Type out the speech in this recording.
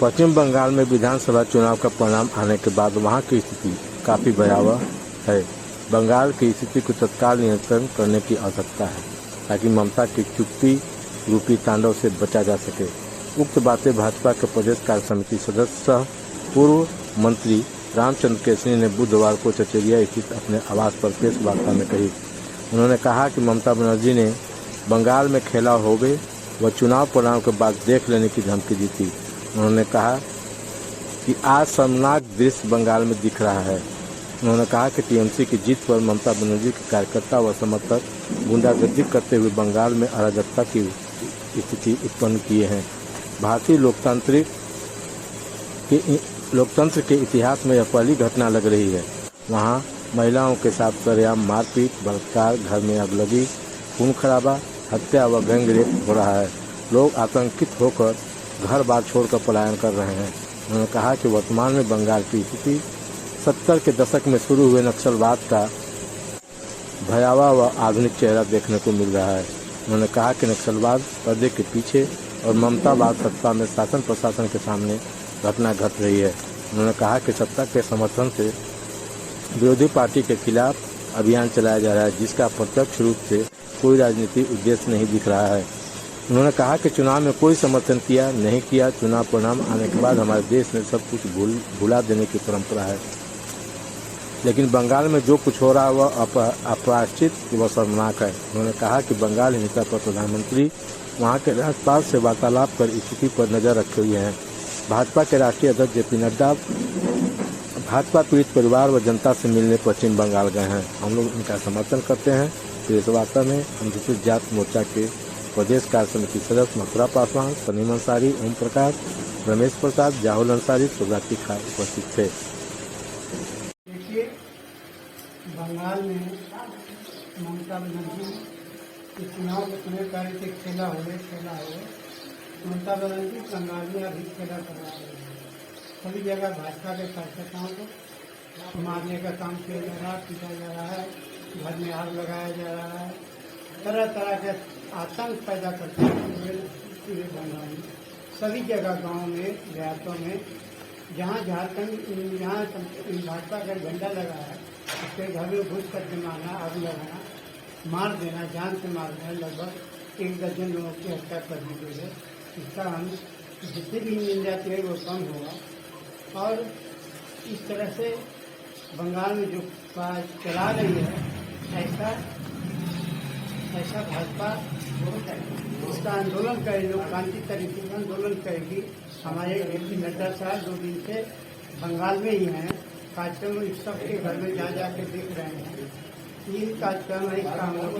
पश्चिम बंगाल में विधानसभा चुनाव का परिणाम आने के बाद वहां की स्थिति काफ़ी भयावह है। बंगाल की स्थिति को तत्काल नियंत्रण करने की आवश्यकता है ताकि ममता की चुप्पी रूपी तांडव से बचा जा सके। उक्त बातें भाजपा के प्रदेश कार्य समिति सदस्य पूर्व मंत्री रामचंद्र केसरी ने बुधवार को चचेरिया स्थित अपने आवास पर प्रेस वार्ता में कही। उन्होंने कहा कि ममता बनर्जी ने बंगाल में खेला हो गए व चुनाव परिणाम के बाद देख लेने की धमकी दी थी। उन्होंने कहा कि आज शर्मनाक दृश्य बंगाल में दिख रहा है। उन्होंने कहा कि टीएमसी की जीत पर ममता बनर्जी के कार्यकर्ता व समर्थक गुंडागर्दी करते हुए बंगाल में अराजकता की स्थिति उत्पन्न किए हैं। भारतीय लोकतंत्र के इतिहास में यह पहली घटना लग रही है। वहां महिलाओं के साथ सरेआम मारपीट, बलात्कार, घर में अगलगी, खून खराबा, हत्या व गैंग रेप हो रहा है। लोग आतंकित होकर घर बार छोड़कर पलायन कर रहे हैं। उन्होंने कहा कि वर्तमान में बंगाल की स्थिति 70 के दशक में शुरू हुए नक्सलवाद का भयावह व आधुनिक चेहरा देखने को मिल रहा है। उन्होंने कहा कि नक्सलवाद पर्दे के पीछे और ममतावाद सत्ता में शासन प्रशासन के सामने घटना घट रही है। उन्होंने कहा कि सत्ता के समर्थन से विरोधी पार्टी के खिलाफ अभियान चलाया जा रहा है, जिसका प्रत्यक्ष रूप से कोई राजनीतिक उद्देश्य नहीं दिख रहा है। उन्होंने कहा कि चुनाव में कोई समर्थन किया नहीं किया, चुनाव परिणाम आने के बाद हमारे देश में सब कुछ भुला देने की परंपरा है, लेकिन बंगाल में जो कुछ हो रहा है वह अप्रायश्चित व शर्मनाक है। उन्होंने कहा कि बंगाल हिंसा पर प्रधानमंत्री वहां के राज्यपाल से वार्तालाप कर स्थिति पर नजर रखे हुए हैं। भाजपा के राष्ट्रीय अध्यक्ष जेपी नड्डा भाजपा पीड़ित परिवार व जनता से मिलने पश्चिम बंगाल गए हैं। हम लोग इनका समर्थन करते हैं। प्रेस वार्ता में अनुसूचित जाति मोर्चा के प्रदेश कार्य समिति सदस्य मथुरा पासवान, सलीम अंसारी, ओम प्रकाश, रमेश प्रसाद, जाहुल अंसारी, सुब्रती खान उपस्थित थे। देखिए, बंगाल में ममता बनर्जी के चुनाव के समय कार्य से खेला हुए ममता बनर्जी बंगाल में अभी खेला करा रहे हैं। सभी जगह भाजपा के कार्यकर्ताओं को मारने का काम किया जा रहा है, पीटा जा रहा है, घर में आग लगाया जा रहा है, तरह तरह के आतंक पैदा करते हैं पूरे बंगाल में। सभी जगह गांव में, देहातों में, जहाँ झारखंड जहाँ भाजपा का झंडा लगा है उसके घर में घुस करके मारना, आग लगाना, मार देना, जान से मार देना, लगभग 1 दर्जन लोगों की हत्या कर दी गई है। इसका हम जितनी भी मिल जाती है वो कम होगा। और इस तरह से बंगाल में जो चला रही है ऐसा भाजपा इसका आंदोलन करेगी, क्रांति तरीके का आंदोलन करेगी। हमारे जेपी नड्डा साहब 2 दिन से बंगाल में ही हैं, कार्यक्रम सबके घर में जा जाके देख रहे हैं। 3 कार्यक्रम है, इसका हम लोग